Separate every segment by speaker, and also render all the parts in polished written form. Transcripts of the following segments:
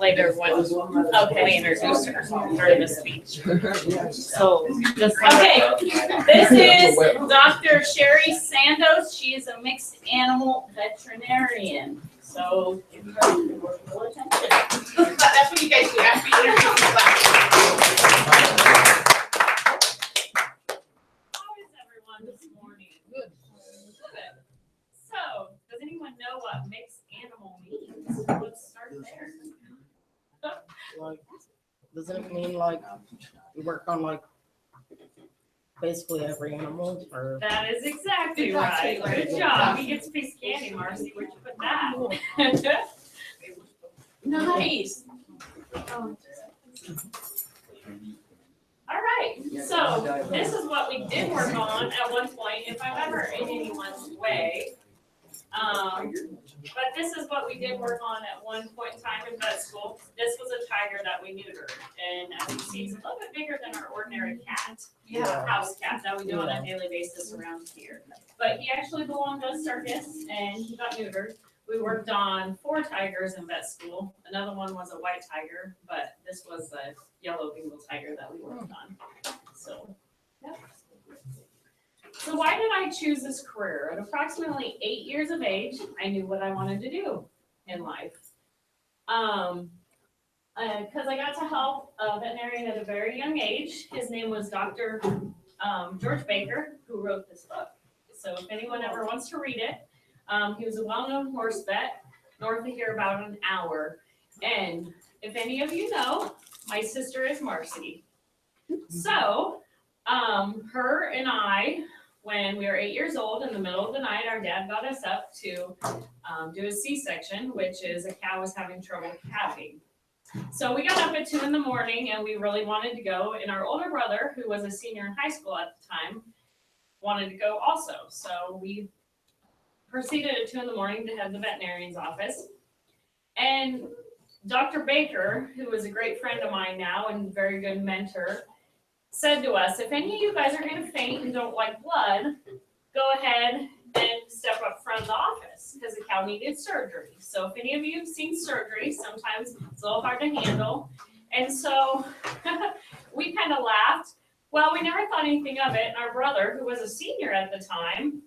Speaker 1: later when we introduced her during the speech. So just okay, this is Dr. Shari Sandoz. She is a mixed animal veterinarian. So give her full attention.
Speaker 2: That's what you guys do after you introduce the class.
Speaker 1: How is everyone this morning? Good. So, does anyone know what mixed animal means? Let's start there.
Speaker 3: Like, does it mean like you work on like basically every animal or?
Speaker 1: That is exactly right. Good job. You get to piece of candy, Marcy. Where'd you put that? Nice. All right. So this is what we did work on at one point, if I'm ever in anyone's way. But this is what we did work on at one point in time in vet school. This was a tiger that we neutered. And as you see, he's a little bit bigger than our ordinary cat.
Speaker 3: Yeah.
Speaker 1: House cat that we do on a daily basis around here. But he actually belonged to a circus and he got neutered. We worked on 4 tigers in vet school. Another one was a white tiger, but this was a yellow Bengal tiger that we worked on. So, yeah. So why did I choose this career? At approximately 8 years of age, I knew what I wanted to do in life. Because I got to help a veterinarian at a very young age. His name was Dr. George Baker, who wrote this book. So if anyone ever wants to read it, he was a well-known horse vet, north of here about an hour. And if any of you know, my sister is Marcy. So her and I, when we were 8 years old, in the middle of the night, our dad got us up to do a C-section, which is a cow was having trouble calving. So we got up at 2 in the morning and we really wanted to go. And our older brother, who was a senior in high school at the time, wanted to go also. So we proceeded at 2 in the morning to head to the veterinarian's office. And Dr. Baker, who is a great friend of mine now and very good mentor, said to us, if any of you guys are going to faint and don't like blood, go ahead and step up front of the office because the cow needed surgery. So if any of you have seen surgery, sometimes it's a little hard to handle. And so we kind of laughed. Well, we never thought anything of it. And our brother, who was a senior at the time,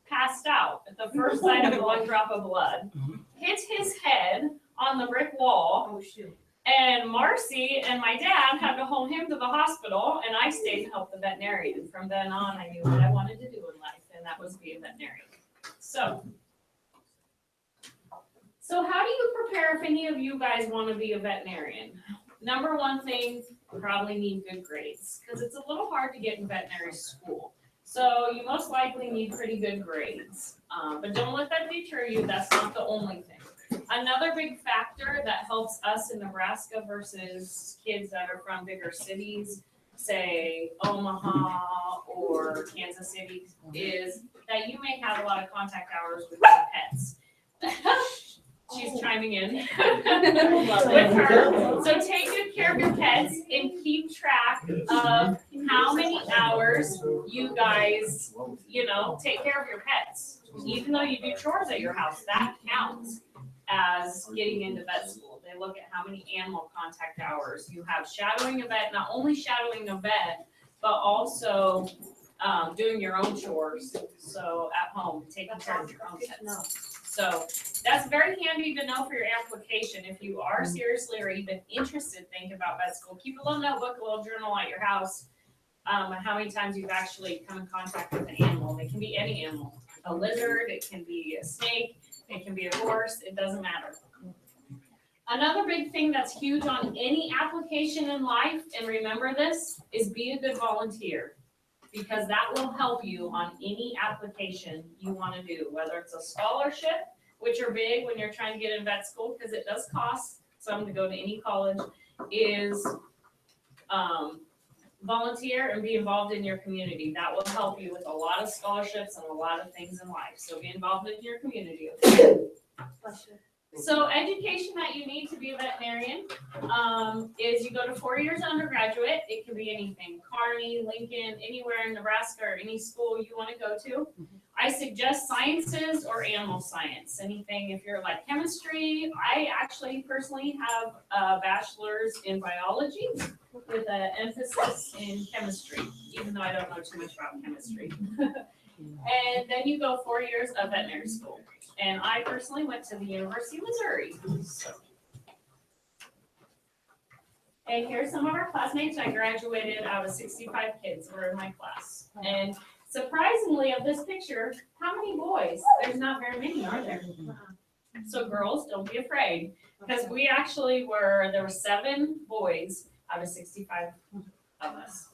Speaker 1: passed out at the first sight of 1 drop of blood, hit his head on the brick wall.
Speaker 2: Oh, shoot.
Speaker 1: And Marcy and my dad had to haul him to the hospital, and I stayed and helped the veterinarian. From then on, I knew what I wanted to do in life, and that was be a veterinarian. So how do you prepare if any of you guys want to be a veterinarian? Number one thing, you probably need good grades, because it's a little hard to get in veterinary school. So you most likely need pretty good grades, but don't let that deter you. That's not the only thing. Another big factor that helps us in Nebraska versus kids that are from bigger cities, say Omaha or Kansas City, is that you may have a lot of contact hours with your pets. She's chiming in with her. So take good care of your pets and keep track of how many hours you guys, take care of your pets. Even though you do chores at your house, that counts as getting into vet school. They look at how many animal contact hours you have shadowing a vet, not only shadowing a vet, but also doing your own chores. So at home, taking care of your own pets. So that's very handy to know for your application. If you are seriously or even interested thinking about vet school, keep a little notebook, a little journal at your house. How many times you've actually come in contact with an animal. It can be any animal. A lizard, it can be a snake, it can be a horse, it doesn't matter. Another big thing that's huge on any application in life, and remember this, is be a good volunteer. Because that will help you on any application you want to do, whether it's a scholarship, which are big when you're trying to get in vet school, because it does cost some to go to any college, is volunteer and be involved in your community. That will help you with a lot of scholarships and a lot of things in life. So be involved in your community. So education that you need to be a veterinarian is you go to 4 years undergraduate. It can be anything, Kearney, Lincoln, anywhere in Nebraska or any school you want to go to. I suggest sciences or animal science, anything if you're like chemistry. I actually personally have a bachelor's in biology with an emphasis in chemistry, even though I don't know too much about chemistry. And then you go 4 years of veterinary school. And I personally went to the University of Missouri. So. And here's some of our classmates. I graduated out of 65 kids were in my class. And surprisingly, of this picture, how many boys? There's not very many, are there? So girls, don't be afraid, because we actually there were 7 boys out of 65 of us.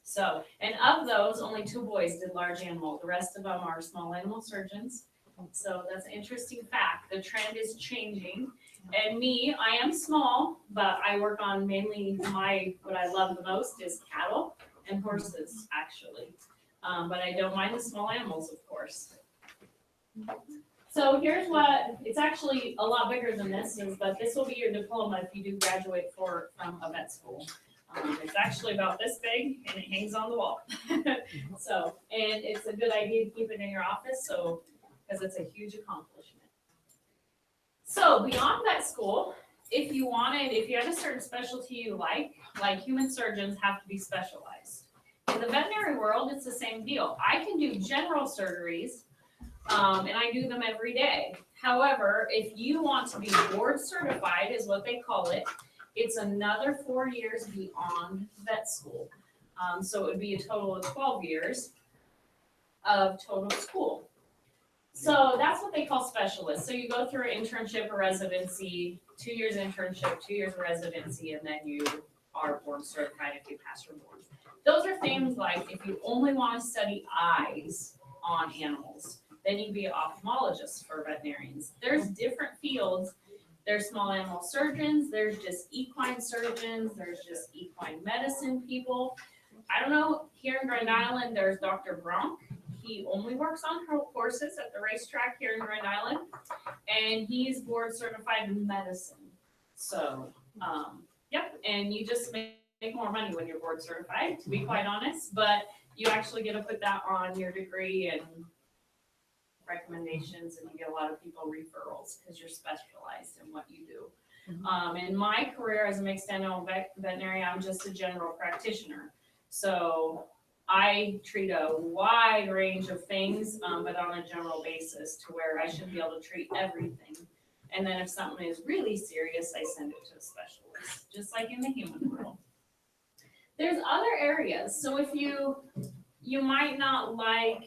Speaker 1: So, and of those, only 2 boys did large animal. The rest of them are small animal surgeons. So that's an interesting fact. The trend is changing. And me, I am small, but I work on mainly what I love the most is cattle and horses, actually. But I don't mind the small animals, of course. So here's it's actually a lot bigger than this but this will be your diploma if you do graduate from a vet school. It's actually about this big and it hangs on the wall. So, and it's a good idea to keep it in your office, because it's a huge accomplishment. So beyond vet school, if you had a certain specialty you like human surgeons have to be specialized. In the veterinary world, it's the same deal. I can do general surgeries, and I do them every day. However, if you want to be board certified, is what they call it, it's another 4 years beyond vet school. So it would be a total of 12 years of total school. So that's what they call specialists. So you go through an internship or residency, 2 years internship, 2 years residency, and then you are board certified if you pass your board. Those are things like if you only want to study eyes on animals, then you'd be an ophthalmologist for veterinarians. There's different fields. There's small animal surgeons, there's just equine surgeons, there's just equine medicine people. I don't know, here in Grand Island, there's Dr. Bronk. He only works on horses at the racetrack here in Grand Island, and he's board certified in medicine. So, yep, and you just make more money when you're board certified, to be quite honest, but you actually get to put that on your degree and recommendations, and you get a lot of people referrals because you're specialized in what you do. In my career as a mixed animal veterinary, I'm just a general practitioner. So I treat a wide range of things, but on a general basis to where I should be able to treat everything. And then if something is really serious, I send it to a specialist, just like in the human world. There's other areas. So if you might not like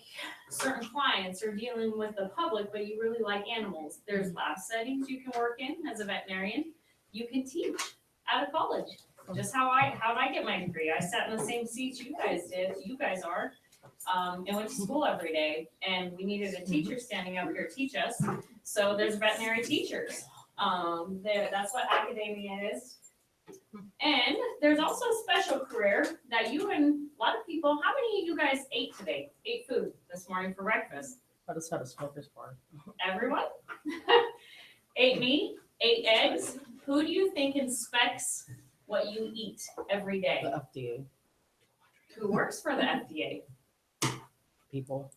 Speaker 1: certain clients or dealing with the public, but you really like animals. There's lab settings you can work in as a veterinarian. You can teach out of college. Just how'd I get my degree? I sat in the same seats you guys are, and went to school every day. And we needed a teacher standing up here to teach us. So there's veterinary teachers. That's what academia is. And there's also a special career that you and a lot of people, how many of you guys ate food this morning for breakfast?
Speaker 3: I just had a smoker's bar.
Speaker 1: Everyone? Ate meat, ate eggs. Who do you think inspects what you eat every day?
Speaker 3: The FDA.
Speaker 1: Who works for the FDA?
Speaker 3: People.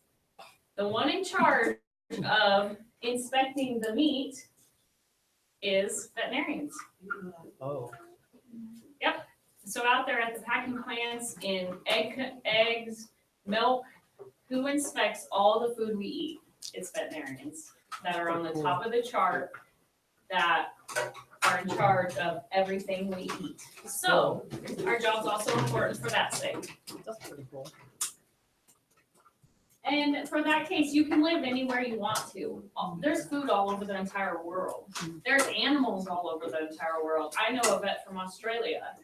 Speaker 1: The one in charge of inspecting the meat is veterinarians.
Speaker 3: Oh.
Speaker 1: Yep. So out there at the packing plants in eggs, milk, who inspects all the food we eat? It's veterinarians that are on the top of the chart that are in charge of everything we eat. So our job's also important for that sake.
Speaker 3: That's pretty cool.
Speaker 1: And for that case, you can live anywhere you want to. There's food all over the entire world. There's animals all over the entire world. I know a vet from Australia,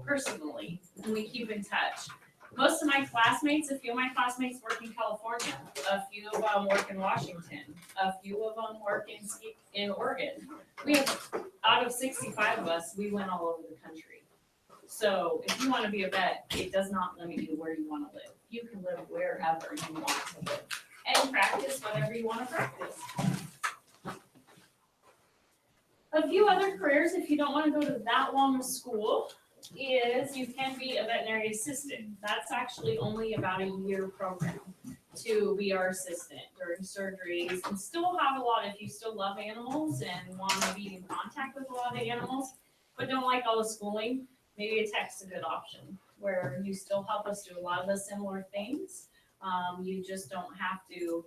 Speaker 1: personally, and we keep in touch. Most of my classmates, a few of my classmates work in California. A few of them work in Washington. A few of them work in Oregon. We have, out of 65 of us, we went all over the country. So if you want to be a vet, it does not limit you where you want to live. You can live wherever you want to live and practice whatever you want to practice. A few other careers, if you don't want to go to that long of school, is you can be a veterinary assistant. That's actually only about a year program. to be our assistant during surgeries and still have a lot, if you still love animals and want to be in contact with a lot of animals, but don't like all the schooling, maybe a tech's a good option, where you still help us do a lot of the similar things. You just don't have to,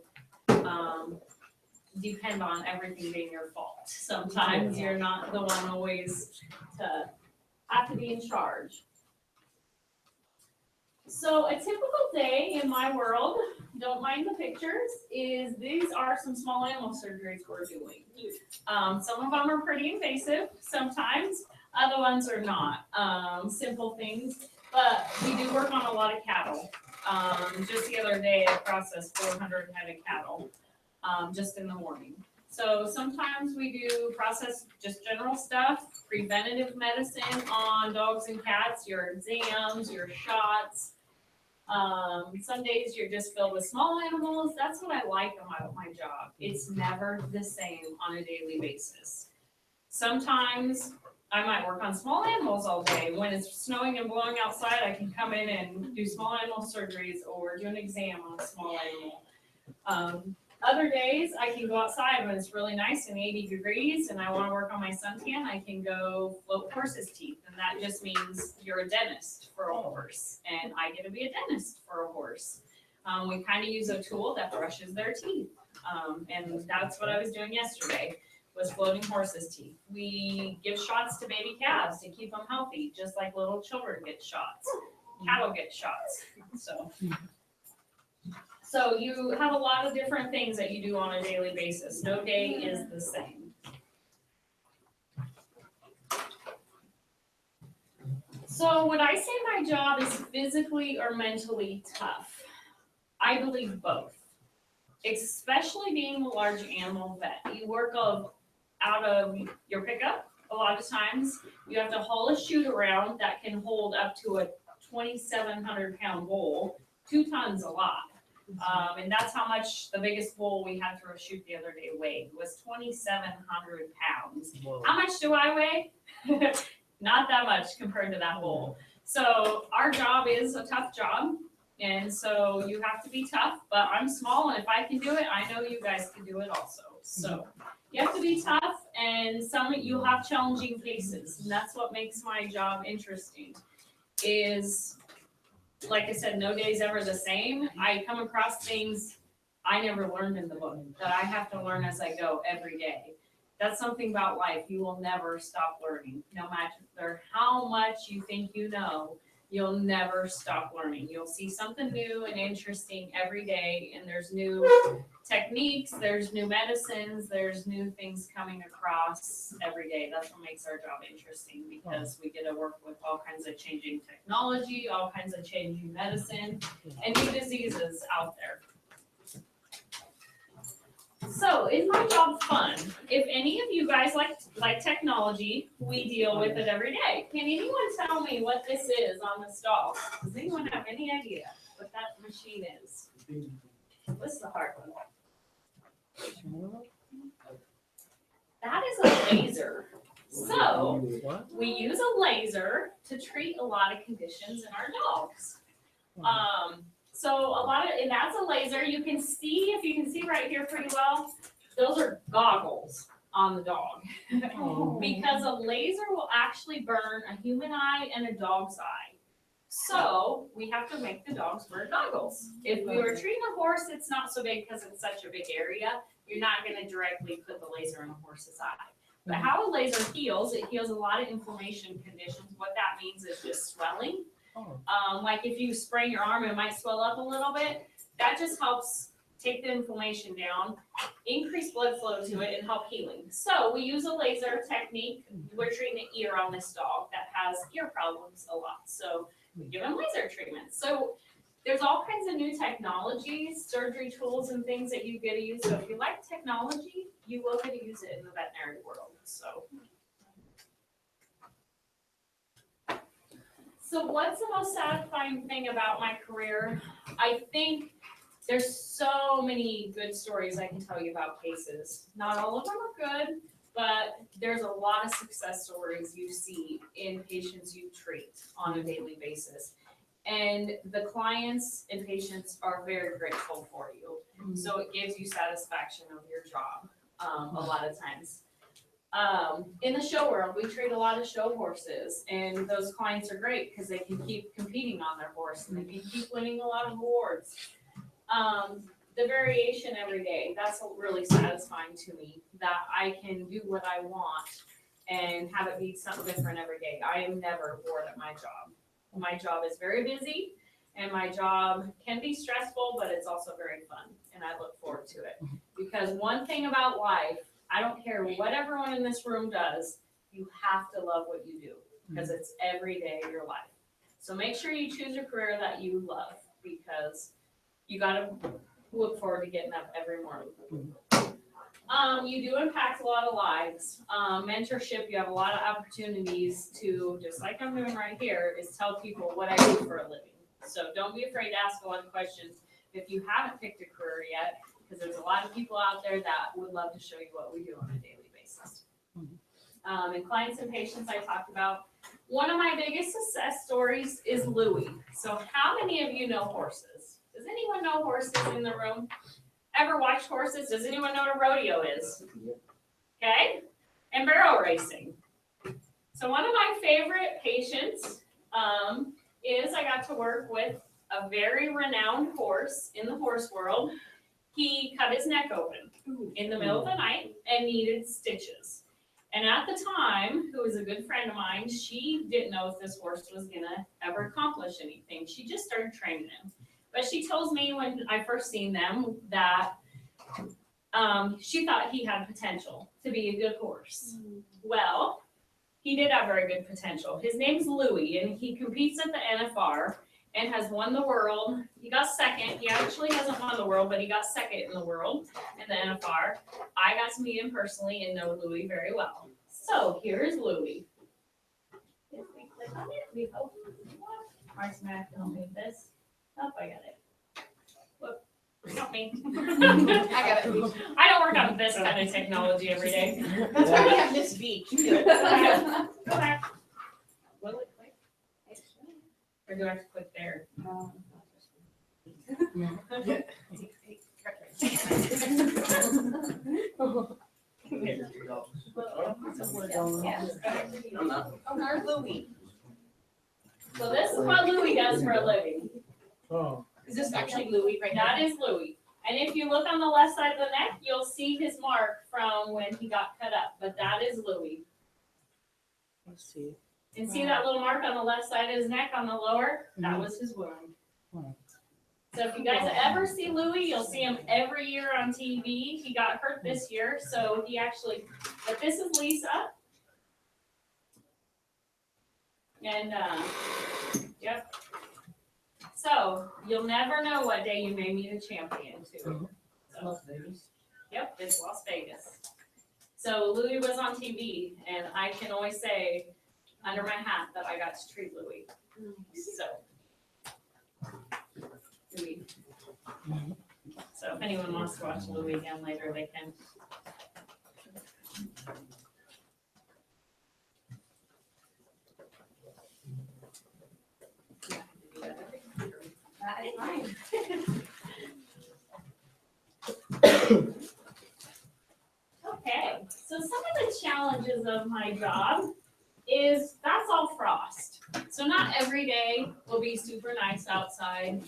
Speaker 1: depend on everything being your fault. Sometimes you're not the one always to have to be in charge. So a typical day in my world, don't mind the pictures, is these are some small animal surgeries we're doing. Some of them are pretty invasive sometimes, other ones are not, simple things, but we do work on a lot of cattle. Just the other day, I processed 400 head of cattle, just in the morning. So sometimes we do process just general stuff, preventative medicine on dogs and cats, your exams, your shots. Some days you're just filled with small animals. That's what I like about my job. It's never the same on a daily basis. Sometimes I might work on small animals all day. When it's snowing and blowing outside, I can come in and do small animal surgeries or do an exam on a small animal. Other days, I can go outside when it's really nice and 80 degrees and I want to work on my suntan, I can go float horses' teeth. And that just means you're a dentist for a horse and I get to be a dentist for a horse. We kind of use a tool that brushes their teeth. And that's what I was doing yesterday, was floating horses' teeth. We give shots to baby calves to keep them healthy, just like little children get shots. Cattle get shots, So you have a lot of different things that you do on a daily basis. No day is the same. So would I say my job is physically or mentally tough? I believe both. Especially being a large animal vet. You work out of your pickup a lot of times. You have to haul a chute around that can hold up to a 2,700 pound bull. 2 tons a lot. And that's how much the biggest bull we had through a chute the other day weighed, was 2,700 pounds.
Speaker 3: Whoa.
Speaker 1: How much do I weigh? Not that much compared to that bull. So our job is a tough job. And so you have to be tough, but I'm small, and if I can do it, I know you guys can do it also. So you have to be tough, and you'll have challenging cases. And that's what makes my job interesting, is, like I said, no day's ever the same. I come across things I never learned in the book that I have to learn as I go every day. That's something about life. You will never stop learning. No matter how much you think you know, you'll never stop learning. You'll see something new and interesting every day, and there's new techniques, there's new medicines, there's new things coming across every day. That's what makes our job interesting, because we get to work with all kinds of changing technology, all kinds of changing medicine, and new diseases out there. So is my job fun? If any of you guys like technology, we deal with it every day. Can anyone tell me what this is on this doll? Does anyone have any idea what that machine is? What's the hard one? That is a laser. So we use a laser to treat a lot of conditions in our dogs. And that's a laser. You can see, if you can see right here pretty well, those are goggles on the dog. Because a laser will actually burn a human eye and a dog's eye. So we have to make the dogs wear goggles. If we were treating a horse, it's not so big because it's such a big area. You're not going to directly put the laser in a horse's eye. But how a laser heals, it heals a lot of inflammation conditions. What that means is just swelling. Like if you sprain your arm, it might swell up a little bit. That just helps take the inflammation down, increase blood flow to it, and help healing. So we use a laser technique. We're treating an ear on this dog that has ear problems a lot. So we give him laser treatment. So there's all kinds of new technologies, surgery tools, and things that you get to use. So if you like technology, you will get to use it in the veterinary world. So what's the most satisfying thing about my career? I think there's so many good stories I can tell you about cases. Not all of them are good, but there's a lot of success stories you see in patients you treat on a daily basis. And the clients and patients are very grateful for you. So it gives you satisfaction of your job, a lot of times. In the show world, we treat a lot of show horses, and those clients are great because they can keep competing on their horse and they can keep winning a lot of awards. The variation every day, that's really satisfying to me, that I can do what I want and have it be something different every day. I am never bored at my job. My job is very busy, and my job can be stressful, but it's also very fun, and I look forward to it. Because one thing about life, I don't care what everyone in this room does, you have to love what you do, because it's every day of your life. So make sure you choose a career that you love, because you gotta look forward to getting up every morning. You do impact a lot of lives. Mentorship, you have a lot of opportunities to, just like I'm doing right here, is tell people what I do for a living. So don't be afraid to ask a lot of questions if you haven't picked a career yet, because there's a lot of people out there that would love to show you what we do on a daily basis. And clients and patients I talked about. One of my biggest success stories is Louie. So how many of you know horses? Does anyone know horses in the room? Ever watched horses? Does anyone know what a rodeo is? Okay? And barrel racing. So one of my favorite patients is I got to work with a very renowned horse in the horse world. He cut his neck open in the middle of the night and needed stitches. And at the time, who was a good friend of mine, she didn't know if this horse was gonna ever accomplish anything. She just started training him. But she tells me when I first seen them that she thought he had potential to be a good horse. Well, he did have very good potential. His name's Louie, and he competes at the NFR and has won the world. He got second. He actually hasn't won the world, but he got second in the world in the NFR. I got to meet him personally and know Louie very well. So here's Louie. If we click on it, we hope. Mark's Mac, don't make this. Oh, I got it. Whoop. Help me.
Speaker 2: I got it.
Speaker 1: I don't work on this kind of technology every day.
Speaker 2: That's why we have Miss Beach.
Speaker 1: Go back. Will it click? Or do I have to click there?
Speaker 2: Where's Louie?
Speaker 1: So this is what Louie does for a living.
Speaker 3: Oh.
Speaker 2: Is this actually Louie right now?
Speaker 1: That is Louie. And if you look on the left side of the neck, you'll see his mark from when he got cut up, but that is Louie.
Speaker 3: Let's see.
Speaker 1: And see that little mark on the left side of his neck on the lower? That was his wound. So if you guys ever see Louie, you'll see him every year on TV. He got hurt this year, so he actually, but this is Lisa. And, yep. So you'll never know what day you may meet a champion too. So, yep, it's Las Vegas. So Louie was on TV, and I can always say under my hat that I got to treat Louie. So. Louie. So if anyone wants to watch Louie again later, they can.
Speaker 2: That is fine.
Speaker 1: Okay, so some of the challenges of my job is that's all frost. So not every day will be super nice outside.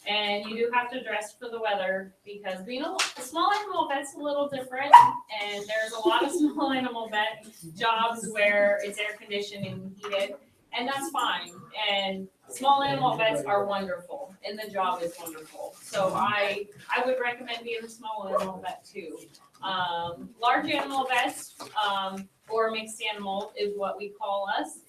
Speaker 1: And you do have to dress for the weather because being a small animal vet's a little different. And there's a lot of small animal vet jobs where it's air conditioned and heated, and that's fine. And small animal vets are wonderful, and the job is wonderful. So I would recommend being a small animal vet too. Large animal vets, or mixed animal is what we call us,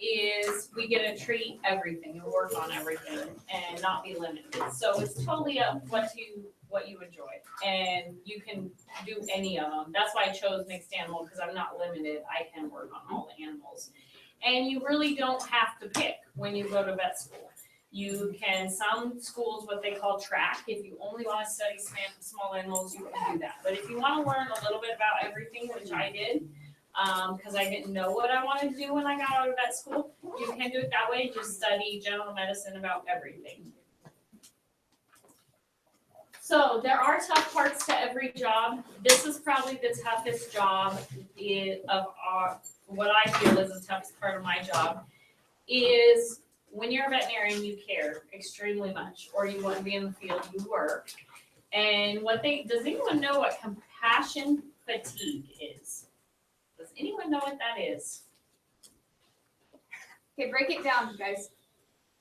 Speaker 1: is we get to treat everything and work on everything and not be limited. So it's totally up what you enjoy, and you can do any of them. That's why I chose mixed animal, because I'm not limited. I can work on all the animals. And you really don't have to pick when you go to vet school. You can, some schools, what they call track, if you only want to study small animals, you can do that. But if you want to learn a little bit about everything, which I did, because I didn't know what I wanted to do when I got out of vet school. You can do it that way, just study general medicine about everything. So there are tough parts to every job. This is probably the toughest job what I feel is the toughest part of my job is when you're a veterinarian, you care extremely much, or you want to be in the field, you work. And does anyone know what compassion fatigue is? Does anyone know what that is?
Speaker 4: Okay, break it down, guys.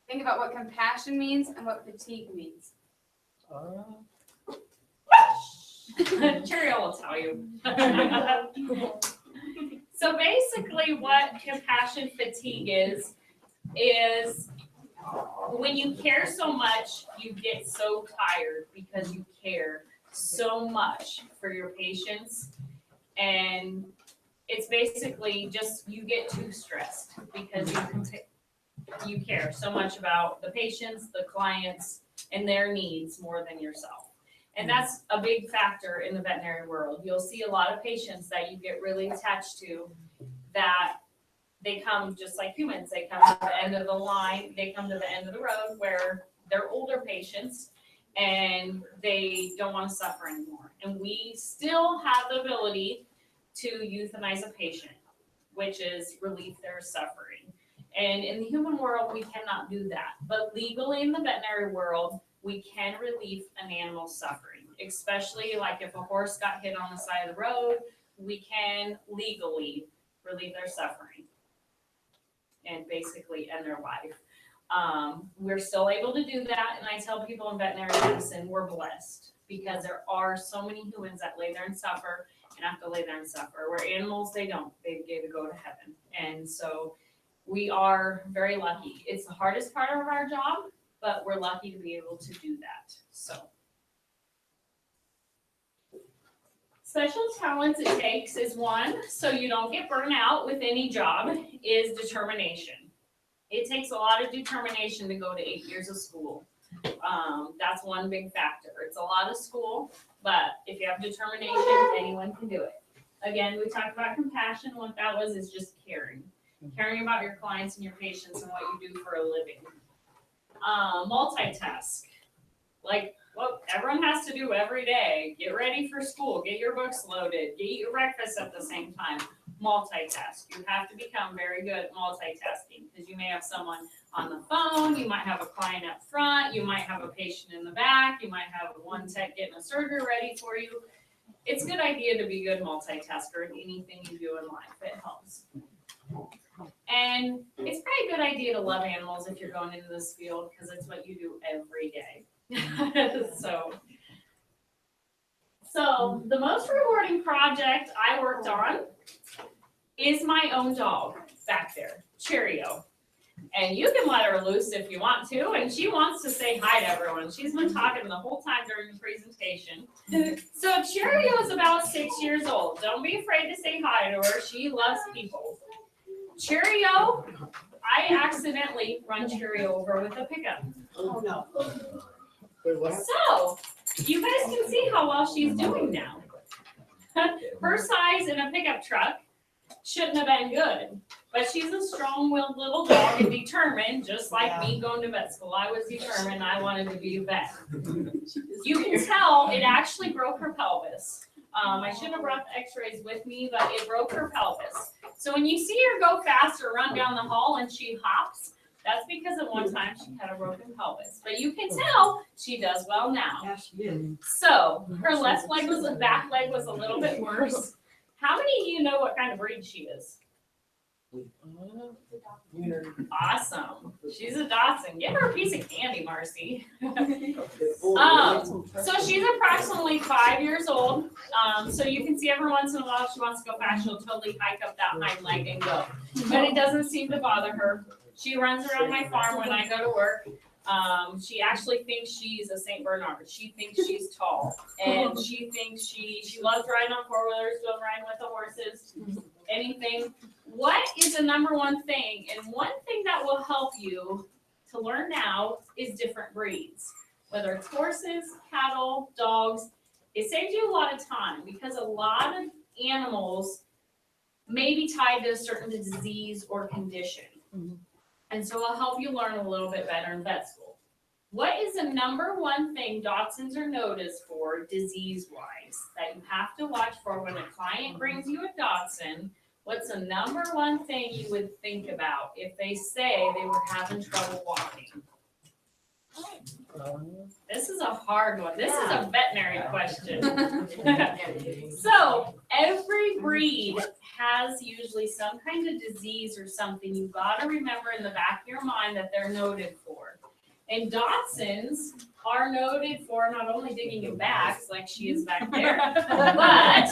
Speaker 4: Think about what compassion means and what fatigue means.
Speaker 1: Cheerio will tell you. So basically what compassion fatigue is when you care so much, you get so tired because you care so much for your patients. And it's basically just you get too stressed because you care so much about the patients, the clients, and their needs more than yourself. And that's a big factor in the veterinary world. You'll see a lot of patients that you get really attached to that they come just like humans. They come to the end of the line, they come to the end of the road where they're older patients and they don't want to suffer anymore. And we still have the ability to euthanize a patient, which is relieve their suffering. And in the human world, we cannot do that. But legally in the veterinary world, we can relieve an animal's suffering, especially like if a horse got hit on the side of the road, we can legally relieve their suffering and basically end their life. We're still able to do that, and I tell people in veterinary medicine, we're blessed because there are so many humans that lay there and suffer and have to lay there and suffer, where animals, they don't, they get to go to heaven. And so we are very lucky. It's the hardest part of our job, but we're lucky to be able to do that. So special talents it takes is one, so you don't get burnt out with any job, is determination. It takes a lot of determination to go to 8 years of school. That's one big factor. It's a lot of school, but if you have determination, anyone can do it. Again, we talked about compassion. What that was is just caring. Caring about your clients and your patients and what you do for a living. Multitask. Like what everyone has to do every day. Get ready for school. Get your books loaded. Get your breakfast at the same time. Multitask. You have to become very good at multitasking because you may have someone on the phone. You might have a client up front. You might have a patient in the back. You might have one tech getting a surgery ready for you. It's a good idea to be a good multitasker in anything you do in life. It helps. And it's probably a good idea to love animals if you're going into this field because it's what you do every day. So the most rewarding project I worked on is my own dog back there, Cheerio. And you can let her loose if you want to, and she wants to say hi to everyone. She's been talking the whole time during the presentation. So Cheerio is about 6 years old. Don't be afraid to say hi to her. She loves people. Cheerio, I accidentally run Cheerio over with a pickup.
Speaker 2: Oh, no.
Speaker 1: So, you guys can see how well she's doing now. Her size in a pickup truck shouldn't have been good, but she's a strong-willed little dog and determined, just like me going to vet school. I was determined I wanted to be a vet. You can tell it actually broke her pelvis. I should have brought the x-rays with me, but it broke her pelvis. So when you see her go fast or run down the hall and she hops, that's because at one time she had a broken pelvis. But you can tell she does well now.
Speaker 2: Yeah, she did.
Speaker 1: So her back leg was a little bit worse. How many of you know what kind of breed she is? Awesome. She's a Dachshund. Give her a piece of candy, Marcy. So she's approximately 5 years old. So you can see every once in a while she wants to go fast. She'll totally hike up that hind leg and go. But it doesn't seem to bother her. She runs around my farm when I go to work. She actually thinks she's a St. Bernard. She thinks she's tall. And she thinks she loves riding on four-wheelers, loves riding with the horses, anything. What is the number one thing? And one thing that will help you to learn now is different breeds. Whether it's horses, cattle, dogs, it saves you a lot of time because a lot of animals, may be tied to a certain disease or condition.
Speaker 3: Mhm.
Speaker 1: And so I'll help you learn a little bit better in vet school. What is the number one thing Dachshunds are noticed for disease-wise that you have to watch for when a client brings you a Dachshund? What's the number one thing you would think about if they say they were having trouble walking? This is a hard one. This is a veterinary question. So every breed has usually some kind of disease or something you've got to remember in the back of your mind that they're noted for. And Dachshunds are noted for not only digging in backs like she is back there, but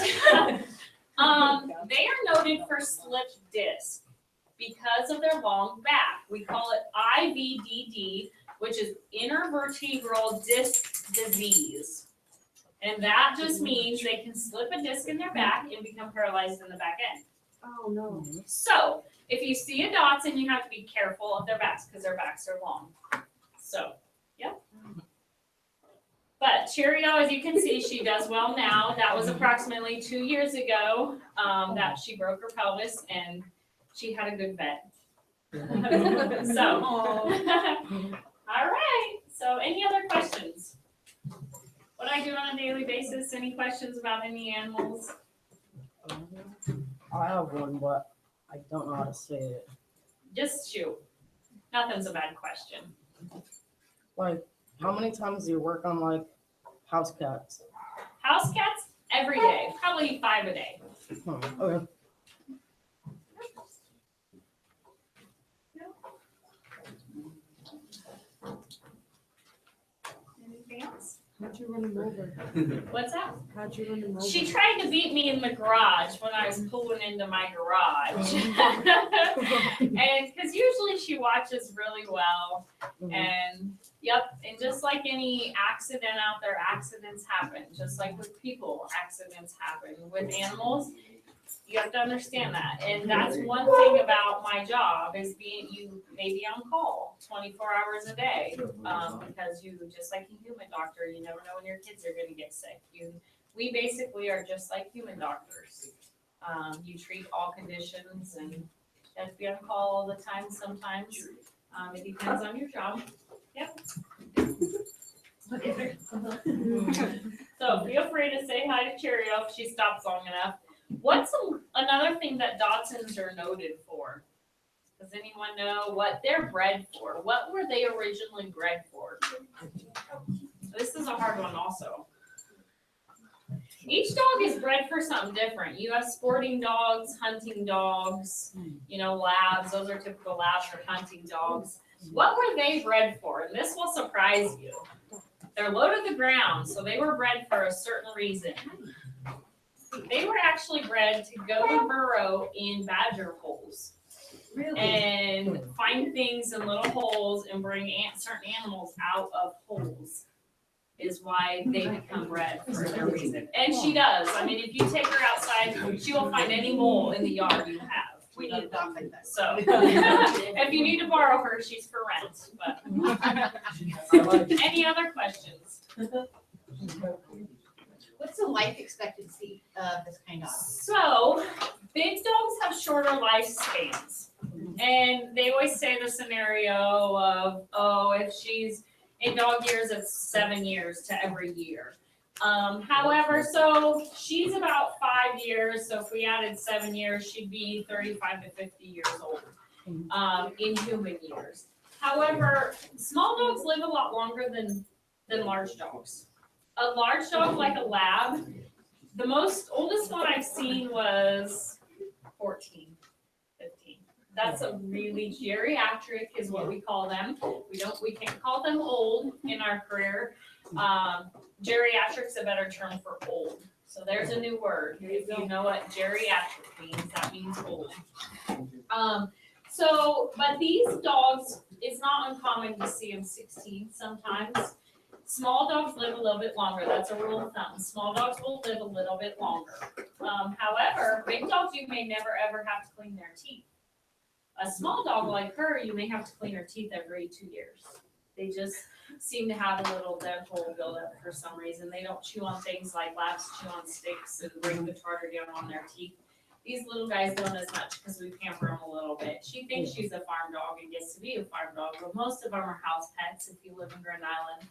Speaker 1: they are noted for slipped disc because of their long back. We call it IVDD, which is intervertebral disc disease. And that just means they can slip a disc in their back and become paralyzed in the back end.
Speaker 2: Oh, no.
Speaker 1: So if you see a Dachshund, you have to be careful of their backs because their backs are long. So, yep. But Cheerio, as you can see, she does well now. That was approximately 2 years ago that she broke her pelvis, and she had a good vet. So, all right. So, any other questions? What I do on a daily basis? Any questions about any animals?
Speaker 3: I have one, but I don't know how to say it.
Speaker 1: Just shoot. Nothing's a bad question.
Speaker 3: Like, how many times do you work on like house cats?
Speaker 1: House cats every day, probably 5 a day.
Speaker 3: Okay.
Speaker 1: Anything else?
Speaker 2: How'd you run him over?
Speaker 1: What's that?
Speaker 2: How'd you run him over?
Speaker 1: She tried to beat me in the garage when I was pulling into my garage. And because usually she watches really well. And yep, and just like any accident out there, accidents happen. Just like with people, accidents happen. With animals, you have to understand that. And that's one thing about my job is you may be on call 24 hours a day. Because you, just like a human doctor, you never know when your kids are going to get sick. We basically are just like human doctors. You treat all conditions and you have to be on call all the time sometimes. It depends on your job. Yep. So feel free to say hi to Cheerio if she stops long enough. What's another thing that Dachshunds are noted for? Does anyone know what they're bred for? What were they originally bred for? This is a hard one also. Each dog is bred for something different. You have sporting dogs, hunting dogs, labs. Those are typical labs or hunting dogs. What were they bred for? And this will surprise you. They're low to the ground, so they were bred for a certain reason. They were actually bred to go and burrow in badger holes. Really? And find things in little holes and bring certain animals out of holes is why they become bred for their reason. And she does. I mean, if you take her outside, she will find any mole in the yard you have.
Speaker 2: We need a dog like that.
Speaker 1: So if you need to borrow her, she's for rent. But any other questions?
Speaker 2: What's the life expectancy of this kind of dog?
Speaker 1: So big dogs have shorter lifespans. And they always say the scenario of, if she's in dog years, it's 7 years to every year. However, so she's about 5 years. So if we added 7 years, she'd be 35 to 50 years old in human years. However, small dogs live a lot longer than large dogs. A large dog like a lab, the oldest one I've seen was 14, 15. That's a really geriatric is what we call them. We can't call them old in our career. Geriatric's a better term for old. So there's a new word. If you know what geriatric means, that means old. But these dogs, it's not uncommon to see them 16 sometimes. Small dogs live a little bit longer. That's a rule of thumb. Small dogs will live a little bit longer. However, big dogs, you may never ever have to clean their teeth. A small dog like her, you may have to clean her teeth every 2 years. They just seem to have a little dental buildup for some reason. They don't chew on things like labs chew on sticks and bring the tartar down on their teeth. These little guys don't as much because we pamper them a little bit. She thinks she's a farm dog and gets to be a farm dog, but most of them are house pets if you live in Grand Island.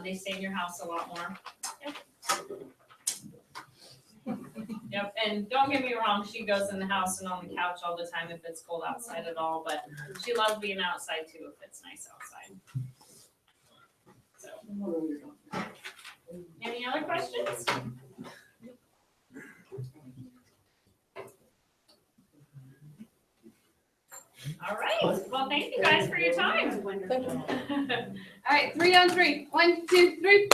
Speaker 1: They stay in your house a lot more. Yep, and don't get me wrong, she goes in the house and on the couch all the time if it's cold outside at all, but she loves being outside too if it's nice outside. So, any other questions? All right, well, thank you guys for your time.
Speaker 3: Thank you.
Speaker 4: All right, 3 on 3. 1, 2, 3.